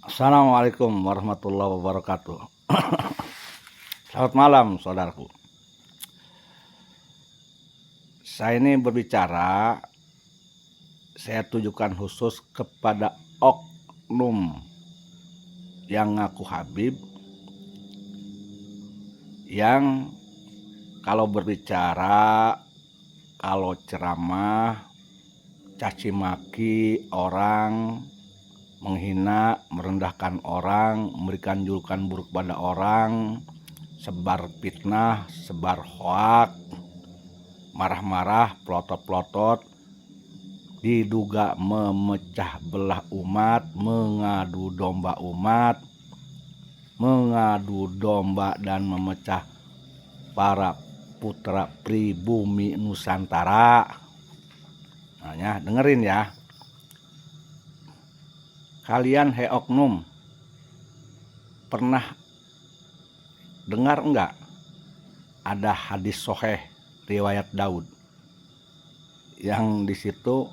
Assalamualaikum warahmatullahi wabarakatuh. Selamat malam, saudaraku. Saya ini berbicara, saya tujukan khusus kepada oknum yang ngaku Habib, yang kalau berbicara, kalau ceramah, caci maki orang, menghina, merendahkan orang, memberikan julukan buruk pada orang, sebar fitnah, sebar hoak, marah-marah, pelotot-pelotot, diduga memecah belah umat, mengadu domba dan memecah para putra pribumi Nusantara. Nah, ya, dengerin ya. Kalian oknum pernah dengar enggak ada hadis sahih riwayat Daud yang di situ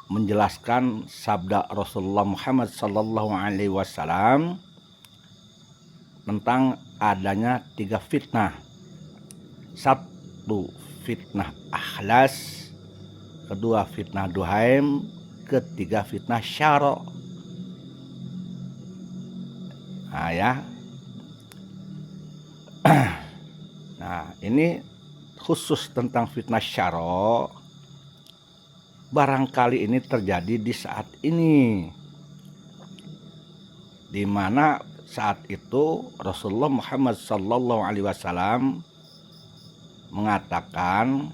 menjelaskan sabda Rasulullah Muhammad sallallahu alaihi wasallam tentang adanya 3 fitnah. 1 fitnah akhlas, 2 fitnah duhaim, 3 fitnah syara. Nah ya. Nah, ini khusus tentang fitnah syara. Barangkali ini terjadi di saat ini, di mana saat itu Rasulullah Muhammad sallallahu alaihi wasallam mengatakan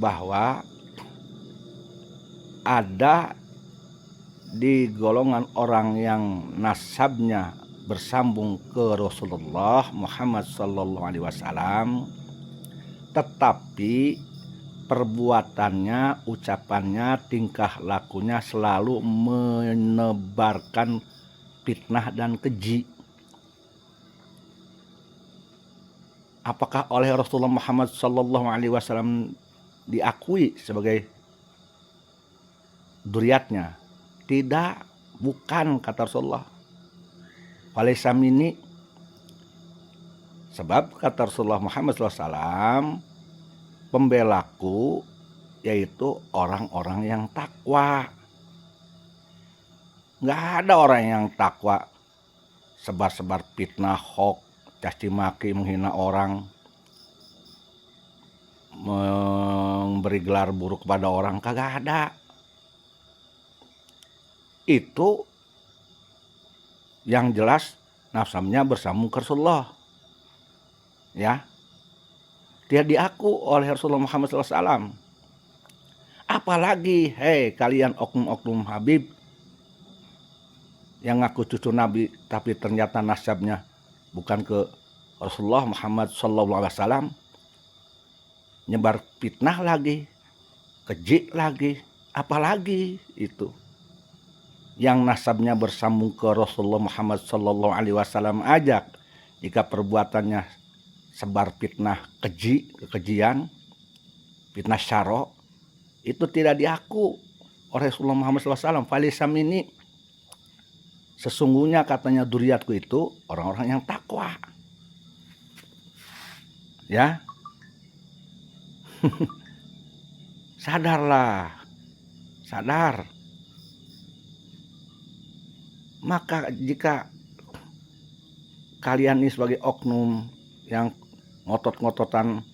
bahwa ada di golongan orang yang nasabnya bersambung ke Rasulullah Muhammad sallallahu alaihi wasallam, tetapi perbuatannya, ucapannya, tingkah lakunya selalu menebarkan fitnah dan keji. Apakah oleh Rasulullah Muhammad sallallahu alaihi wasallam diakui sebagai dzurriyyatnya? Tidak, bukan, kata Rasulullah. Walaysa minni. Sebab kata Rasulullah Muhammad SAW, pembelaku yaitu orang-orang yang takwa. Nggak ada orang yang takwa sebar-sebar fitnah, hoax, caci maki, menghina orang, memberi gelar buruk kepada orang, kagak ada. Itu yang jelas nasabnya bersambung ke Rasulullah. Ya, dia diaku oleh Rasulullah Muhammad SAW. Apalagi, hei kalian oknum-oknum Habib yang ngaku cucu Nabi tapi ternyata nasabnya bukan ke Rasulullah Muhammad SAW, nyebar fitnah lagi, keji lagi, apalagi itu yang nasabnya bersambung ke Rasulullah Muhammad SAW aja, jika perbuatannya sebar fitnah keji, kekejian, fitnah syara, itu tidak diaku oleh Rasulullah Muhammad SAW. Falaysa minni, sesungguhnya katanya dzurriyyatku itu orang-orang yang takwa. Ya, sadarlah, sadar. Maka jika kalian ini sebagai oknum yang ngotot-ngototan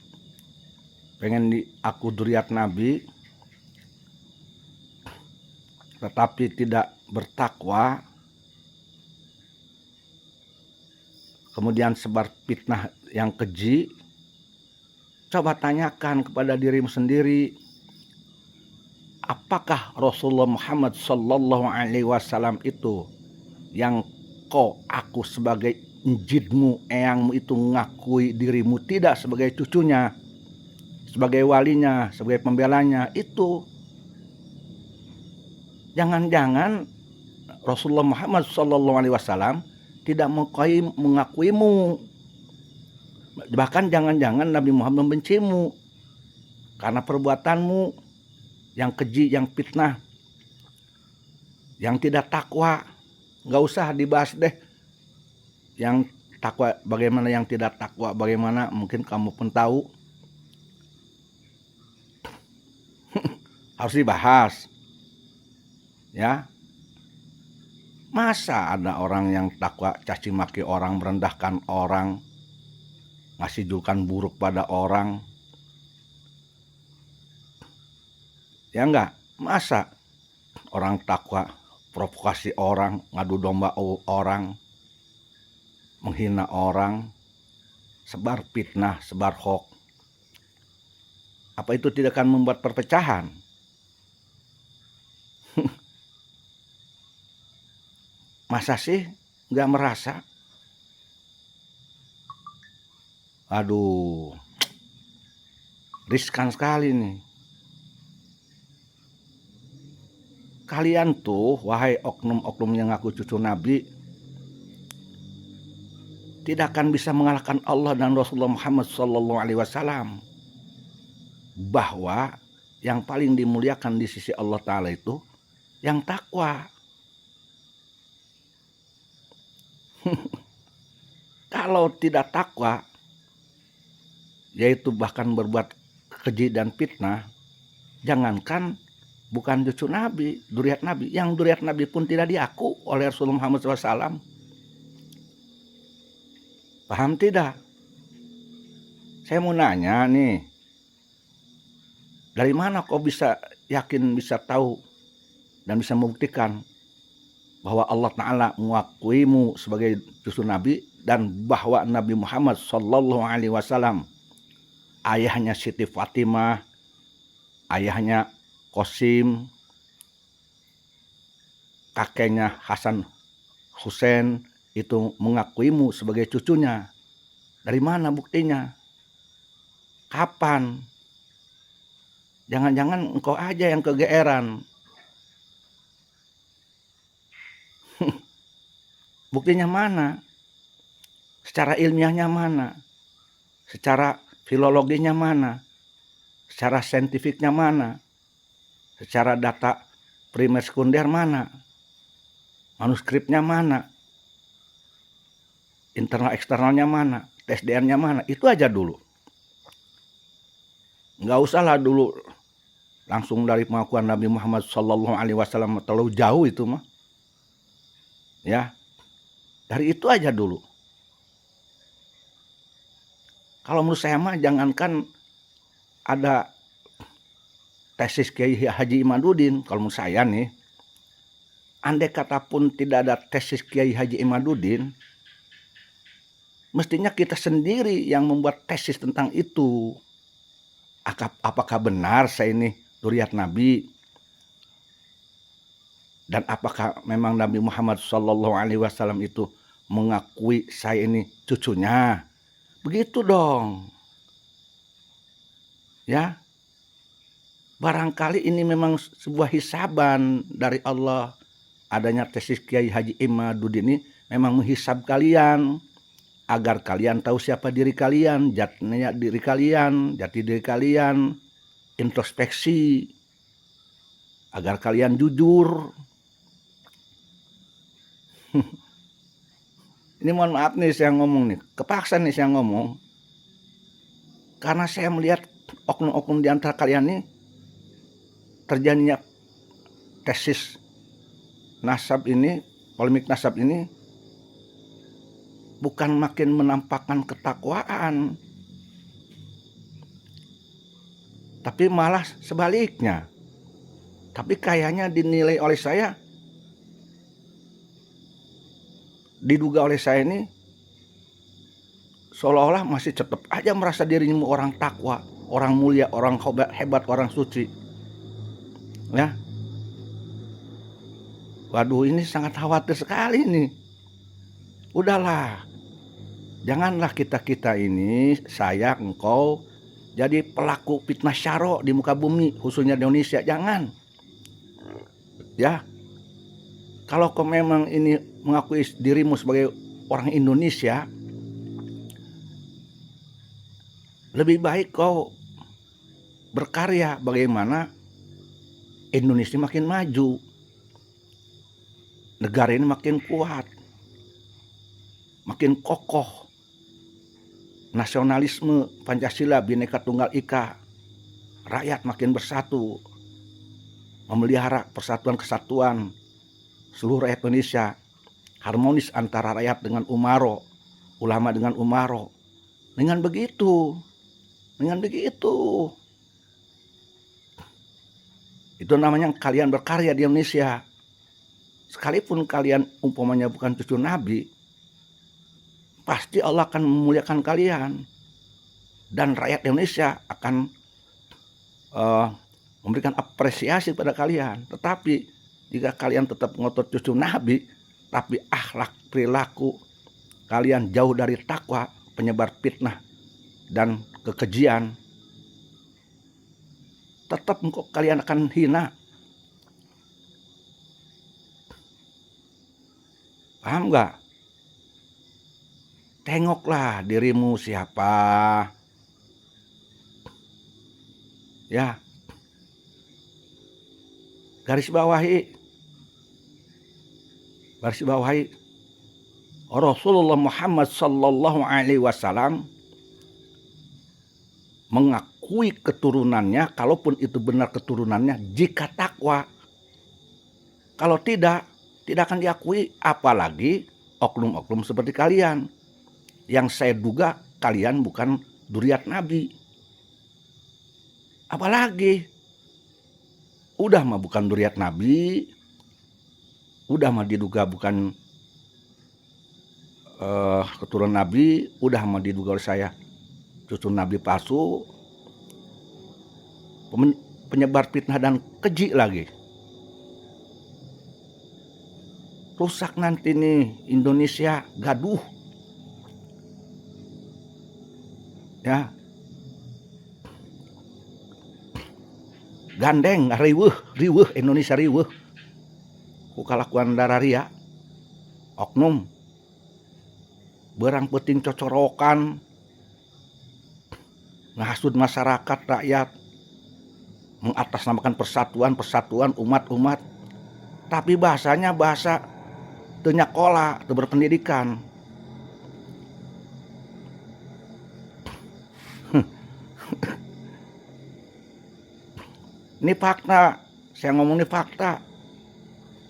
pengen diaku dzurriyyat Nabi, tetapi tidak bertakwa, kemudian sebar fitnah yang keji, coba tanyakan kepada dirimu sendiri, apakah Rasulullah Muhammad sallallahu alaihi wasallam itu yang kau aku sebagai njidmu, eyangmu itu ngakui dirimu tidak sebagai cucunya, sebagai walinya, sebagai pembelanya? Itu jangan-jangan Rasulullah Muhammad sallallahu alaihi wasallam tidak mengakuimu, bahkan jangan-jangan Nabi Muhammad membencimu karena perbuatanmu yang keji, yang fitnah, Yang tidak takwa, nggak usah dibahas deh. Yang takwa, bagaimana yang tidak takwa, bagaimana mungkin kamu pun tahu. Harus dibahas. Ya. Masa ada orang yang takwa caci maki orang, merendahkan orang, ngasih julukan buruk pada orang? Ya enggak? Masa orang takwa provokasi orang, ngadu domba orang, menghina orang, sebar fitnah, sebar hoax? Apa itu tidak akan membuat perpecahan? Masa sih nggak merasa? Aduh, riskan sekali nih. Kalian tuh, wahai oknum-oknum yang ngaku cucu Nabi, tidak akan bisa mengalahkan Allah dan Rasulullah Muhammad SAW. Bahwa yang paling dimuliakan di sisi Allah Ta'ala itu yang takwa. Kalau tidak takwa, yaitu bahkan berbuat keji dan fitnah, jangankan bukan cucu Nabi, dzurriyyat Nabi, yang dzurriyyat Nabi pun tidak diaku oleh Rasulullah Muhammad SAW. Paham tidak? Saya mau nanya nih, dari mana kau bisa yakin, bisa tahu, dan bisa membuktikan bahwa Allah Ta'ala mengakuimu sebagai cucu Nabi, dan bahwa Nabi Muhammad SAW ayahnya Siti Fatimah, ayahnya Qasim, kakeknya Hasan Hussein itu mengakuimu sebagai cucunya? Dari mana buktinya? Kapan? Jangan-jangan engkau aja yang kegeeran. Buktinya mana? Secara ilmiahnya mana? Secara filologinya mana? Secara saintifiknya mana? Secara data primer sekunder mana? Manuskripnya mana? Internal eksternalnya mana? Tes DNA-nya mana? Itu aja dulu. Nggak usahlah dulu langsung dari pengakuan Nabi Muhammad SAW, terlalu jauh itu mah. Ya, dari itu aja dulu. Kalau menurut saya mah jangankan ada tesis Kiai Haji Imaduddin, kalau menurut saya nih, andai kata pun tidak ada tesis Kiai Haji Imaduddin, mestinya kita sendiri yang membuat tesis tentang itu. Apakah benar saya ini dzurriyyat Nabi? Dan apakah memang Nabi Muhammad SAW itu mengakui saya ini cucunya? Begitu dong. Ya. Barangkali ini memang sebuah hisaban dari Allah. Adanya tesis Kiai Haji Imaduddin ini memang menghisab kalian, agar kalian tahu siapa diri kalian, jati diri kalian, introspeksi, agar kalian jujur. Ini mohon maaf nih saya ngomong nih, kepaksa nih saya ngomong, karena saya melihat oknum-oknum di antara kalian nih terjadinya tesis nasab ini, polemik nasab ini, bukan makin menampakkan ketakwaan, tapi malah sebaliknya. Tapi kayaknya dinilai oleh saya, diduga oleh saya ini, seolah-olah masih tetap aja merasa dirimu orang takwa, orang mulia, orang hebat, orang suci. Ya. Waduh, ini sangat khawatir sekali nih. Udahlah. Janganlah kita-kita ini, saya, engkau, jadi pelaku fitnah syaro di muka bumi, khususnya di Indonesia. Jangan. Ya. Kalau kau memang ini mengakui dirimu sebagai orang Indonesia, lebih baik kau berkarya bagaimana Indonesia makin maju. negara ini makin kuat, makin kokoh. Nasionalisme Pancasila Bhinneka Tunggal Ika, rakyat makin bersatu, memelihara persatuan kesatuan seluruh rakyat Indonesia, harmonis antara rakyat dengan umaro, ulama dengan umaro. Dengan begitu, itu namanya kalian berkarya di Indonesia. Sekalipun kalian umpamanya bukan cucu Nabi, pasti Allah akan memuliakan kalian, dan rakyat Indonesia akan memberikan apresiasi pada kalian. Tetapi jika kalian tetap ngotot cucu Nabi, tapi akhlak perilaku kalian jauh dari takwa, penyebar fitnah dan kekejian, tetap kalian akan hina. Paham nggak? Tengoklah dirimu siapa. Ya. Garis bawahi Rasulullah Muhammad sallallahu alaihi wasallam mengakui keturunannya, kalaupun itu benar keturunannya, jika takwa. Kalau tidak akan diakui, apalagi oknum-oknum seperti kalian. Yang saya duga kalian bukan dzurriyyat Nabi. Apalagi udah mah bukan dzurriyyat Nabi, udah mah diduga bukan keturunan Nabi, udah mah diduga oleh saya cucu Nabi palsu, penyebar fitnah dan keji lagi. Rusak nanti nih Indonesia, gaduh. Ya. Gandeng, riweuh Indonesia riweuh. Ku kalakuan dararia, oknum, berang penting cocorokan, ngahasud masyarakat rakyat, mengatasnamakan persatuan umat-umat, tapi bahasanya bahasa teu nyakola, teu berpendidikan. Ini fakta, saya ngomong ini fakta.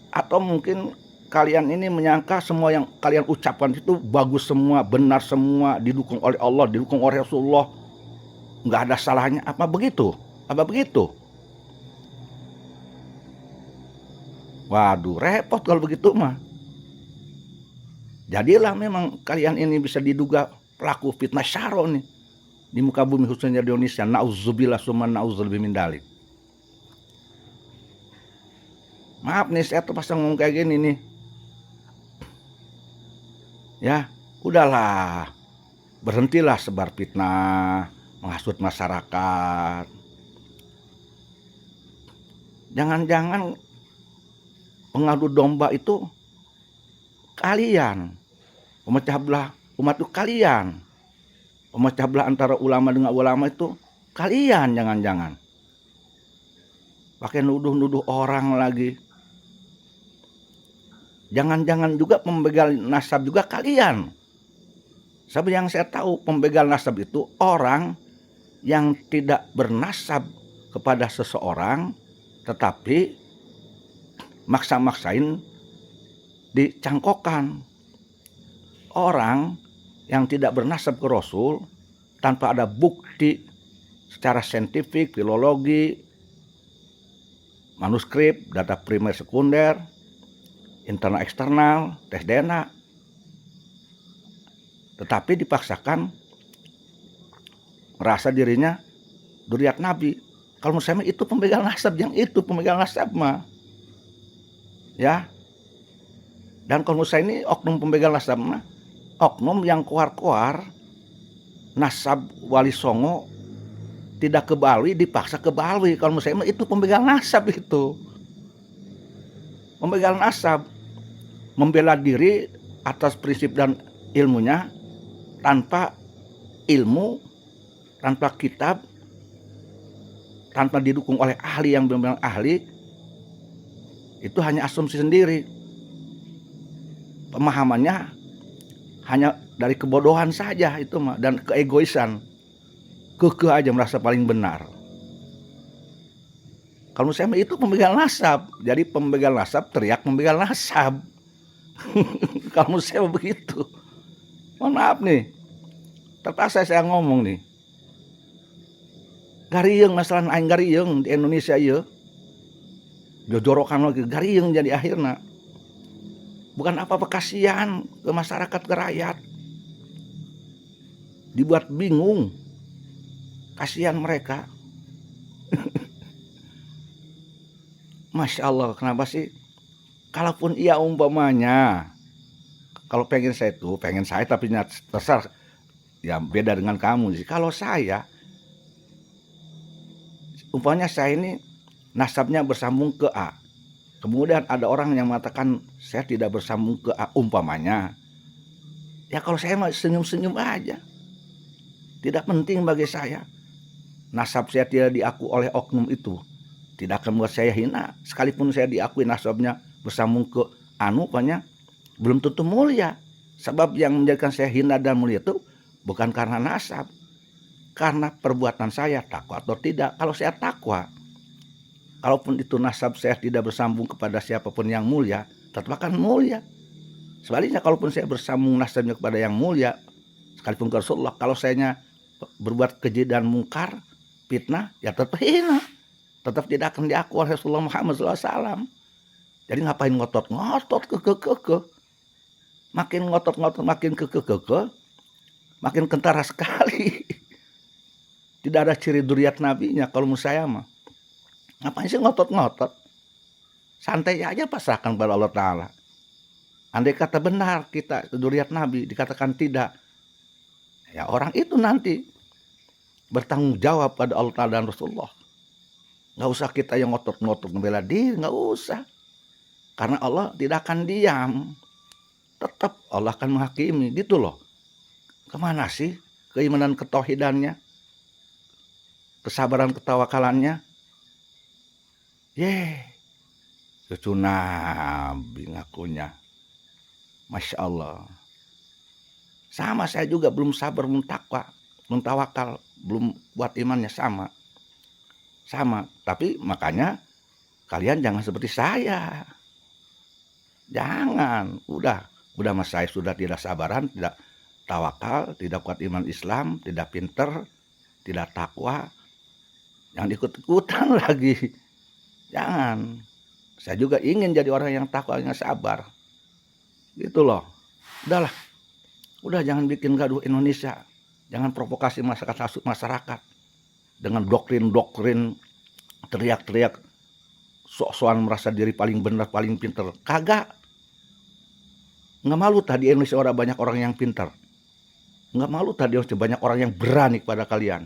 Atau mungkin kalian ini menyangka semua yang kalian ucapkan itu bagus semua, benar semua, didukung oleh Allah, didukung oleh Rasulullah, nggak ada salahnya. Apa begitu? Waduh, repot kalau begitu mah. Jadilah memang kalian ini bisa diduga pelaku fitnah syaro nih di muka bumi, khususnya di Indonesia. Nauzubillah summa nauzubillah min dzalik. Maaf nih, saya terpaksa ngomong kayak gini nih. Ya, udahlah. Berhentilah sebar fitnah, menghasut masyarakat. Jangan-jangan pengadu domba itu kalian. Pemecah belah umat itu kalian. Pemecah belah antara ulama dengan ulama itu kalian, jangan-jangan. Pakai nuduh-nuduh orang lagi. Jangan-jangan juga pembegal nasab juga kalian. Sebab yang saya tahu, pembegal nasab itu orang yang tidak bernasab kepada seseorang, tetapi maksa-maksain dicangkokan. Orang yang tidak bernasab ke Rasul tanpa ada bukti secara saintifik, filologi, manuskrip, data primer sekunder, internal eksternal, tes DNA, tetapi dipaksakan merasa dirinya dzurriyyat Nabi. Kalau menurut saya itu pembegal nasab, yang itu pembegal nasab mah. Ya. Dan kalau menurut saya ini oknum pembegal nasab mah, oknum yang koar-koar nasab Wali Songo tidak ke Bali, dipaksa ke Bali. Kalau menurut saya mah itu pembegal nasab itu. Pembegal nasab, membela diri atas prinsip dan ilmunya, tanpa ilmu, tanpa kitab, tanpa didukung oleh ahli yang benar-benar ahli, itu hanya asumsi sendiri. pemahamannya hanya dari kebodohan saja itu mah, dan keegoisan, kekeh aja merasa paling benar. Kalau saya itu pembegal nasab, jadi pembegal nasab teriak pembegal nasab. Kalau saya begitu, mohon maaf nih, terpaksa saya ngomong nih. Gariyeng masalah aing gariyeng di Indonesia ieu. Jojorokan lagi gariyeng jadi akhirnya. Bukan apa-apa, kasihan ke masyarakat, ke rakyat. Dibuat bingung. Kasihan mereka. Masya Allah, kenapa sih? Kalaupun ia umpamanya, kalau pengen saya tapi terserah, ya beda dengan kamu sih. Kalau saya, umpamanya saya ini nasabnya bersambung ke A. Kemudian ada orang yang mengatakan saya tidak bersambung ke A umpamanya. Ya kalau saya mah senyum-senyum aja. Tidak penting bagi saya. Nasab saya tidak diakui oleh oknum itu. Tidak akan membuat saya hina. Sekalipun saya diakui nasabnya bersambung ke anu, pokoknya belum tentu mulia. Sebab yang menjadikan saya hina dan mulia itu bukan karena nasab. Karena perbuatan saya, takwa atau tidak. Kalau saya takwa, kalaupun itu nasab saya tidak bersambung kepada siapapun yang mulia, tetap akan mulia. Sebaliknya kalaupun saya bersambung nasabnya kepada yang mulia, sekalipun ke Rasulullah, kalau saya berbuat keji dan mungkar, fitnah, ya tetap hina. Tetap tidak akan diakui oleh Rasulullah Muhammad SAW. Jadi ngapain ngotot-ngotot keke. Makin ngotot-ngotot, makin keke, makin kentara sekali. Tidak ada ciri duriat nabinya kalau menurut saya mah. Ngapain sih ngotot-ngotot? Santai aja pasrahkan kepada Allah Ta'ala. Andai kata benar kita duriat nabi, dikatakan tidak, ya orang itu nanti bertanggung jawab pada Allah Ta'ala dan Rasulullah. Nggak usah kita yang ngotot-ngotot membela diri, nggak usah. Karena Allah tidak akan diam. Tetap Allah akan menghakimi, gitu loh. Kemana sih keimanan ketauhidannya? Kesabaran ketawakalannya? Cucu Nabi ngakunya. Masya Allah. Sama saya juga belum sabar, belum takwa, belum tawakal, belum buat imannya sama. Tapi makanya kalian jangan seperti saya. Jangan. Udah mas saya sudah tidak sabaran, tidak tawakal, tidak kuat iman Islam, tidak pinter, tidak takwa. Jangan ikut-ikutan lagi. Jangan. Saya juga ingin jadi orang yang takwa, yang sabar. Gitu loh. Udahlah. Udah jangan bikin gaduh Indonesia. Jangan provokasi masyarakat. Dengan doktrin teriak-teriak, sok-sokan merasa diri paling benar, paling pintar. Kagak. Nggak malu tadi Indonesia banyak orang yang pintar. Nggak malu tadi banyak orang yang berani kepada kalian.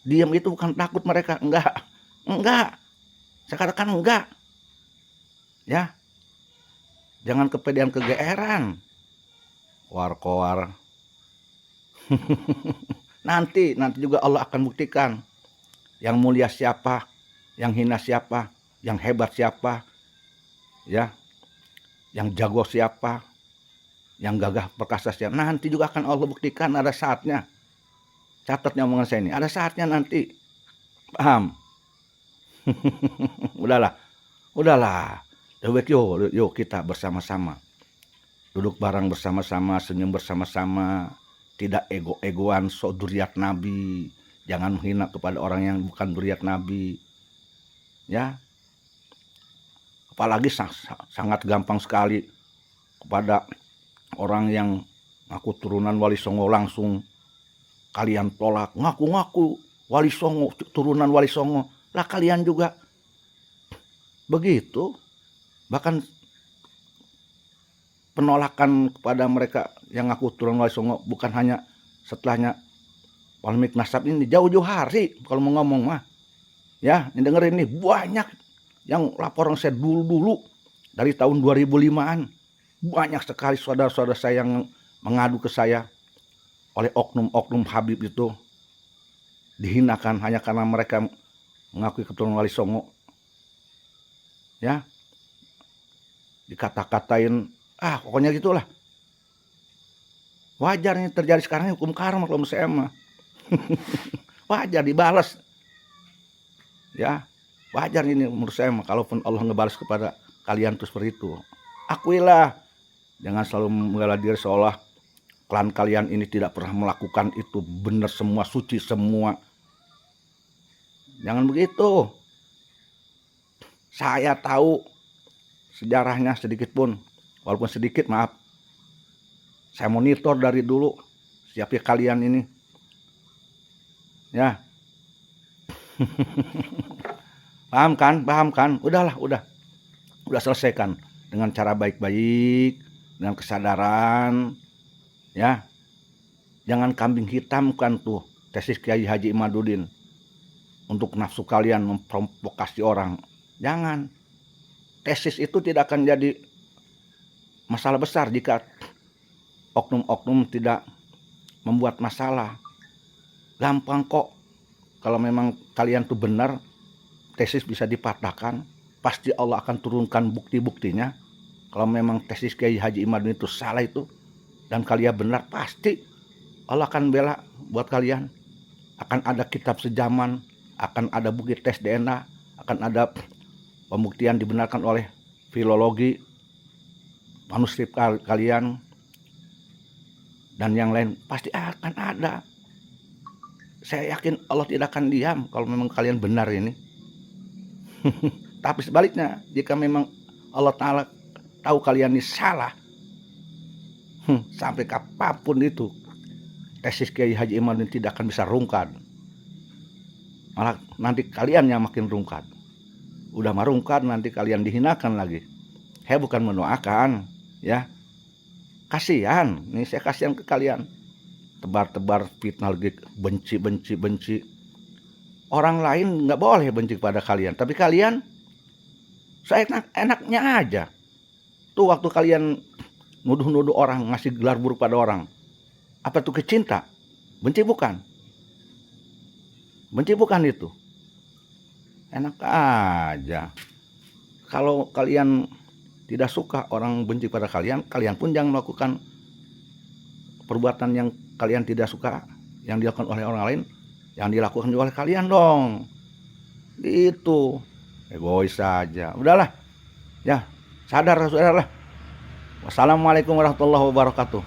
Diam itu bukan takut mereka. Enggak. Saya katakan enggak. Ya. Jangan kepedean kegeeran. War-koar. Nanti juga Allah akan buktikan yang mulia siapa, yang hina siapa, yang hebat siapa, ya, yang jago siapa, yang gagah perkasa siapa. Nanti juga akan Allah buktikan, ada saatnya. Catatnya omongan saya ini, ada saatnya nanti. Paham? Udahlah. Yuk kita bersama-sama. Duduk bareng bersama-sama, senyum bersama-sama. Tidak ego-egoan, duriat Nabi. Jangan menghina kepada orang yang bukan duriat Nabi. Ya. Apalagi sangat gampang sekali kepada orang yang ngaku turunan Wali Songo langsung kalian tolak. Ngaku-ngaku Wali Songo, turunan Wali Songo. Lah kalian juga begitu. Bahkan penolakan kepada mereka yang ngaku turunan Wali Songo bukan hanya setelahnya polemik nasab ini, jauh-jauh hari kalau mau ngomong mah. Ya, ini dengerin nih, banyak yang laporan saya dulu dari tahun 2005-an. Banyak sekali saudara-saudara saya yang mengadu ke saya oleh oknum-oknum Habib itu. Dihinakan hanya karena mereka mengakui keturunan Wali Songo. Ya. Dikata-katain Pokoknya gitulah. Wajar ini terjadi sekarang, hukum karma kalau menurut saya mah. Wajar dibalas. Ya, wajar ini menurut saya mah, kalaupun Allah ngebalas kepada kalian tuh seperti itu. Akuilah. Jangan selalu membela diri seolah klan kalian ini tidak pernah melakukan itu, benar semua, suci semua. Jangan begitu. Saya tahu sejarahnya sedikit pun, walaupun sedikit, maaf. Saya monitor dari dulu siapa kalian ini. Ya. Paham kan? Udahlah, udah selesaikan dengan cara baik-baik, dengan kesadaran, ya. Jangan kambing hitamkan tuh tesis Kiai Haji Imaduddin untuk nafsu kalian memprovokasi orang. Jangan. Tesis itu tidak akan jadi masalah besar jika oknum-oknum tidak membuat masalah. Gampang kok. Kalau memang kalian tuh benar, tesis bisa dipatahkan, pasti Allah akan turunkan bukti-buktinya. Kalau memang tesis Kiai Haji Imaduddin itu salah itu, dan kalian benar, pasti Allah akan bela buat kalian. Akan ada kitab sejaman, akan ada bukti tes DNA, akan ada pembuktian dibenarkan oleh filologi, manuskrip kalian, dan yang lain pasti akan ada. Saya yakin Allah tidak akan diam kalau memang kalian benar ini. Tapi sebaliknya, jika memang Allah Ta'ala tahu kalian ini salah, sampai kapanpun itu tesis Kiai Haji Imaduddin tidak akan bisa rungkad. Malah nanti kalian yang makin rungkad. Udah merungkad, nanti kalian dihinakan lagi. Saya bukan mendoakan, ya. Kasihan, nih saya kasihan ke kalian. Tebar-tebar fitnah lagi, benci. Orang lain nggak boleh benci kepada kalian, tapi kalian saya enaknya aja. Tuh waktu kalian nuduh-nuduh orang, ngasih gelar buruk pada orang, apa tuh kecinta? Benci bukan? Benci bukan itu? Enak aja. Kalau kalian tidak suka orang benci pada kalian, kalian pun jangan melakukan perbuatan yang kalian tidak suka, yang dilakukan oleh orang lain, yang dilakukan juga oleh kalian dong. Gitu. Egois saja. Udahlah. Ya, sadarlah. Wassalamualaikum warahmatullahi wabarakatuh.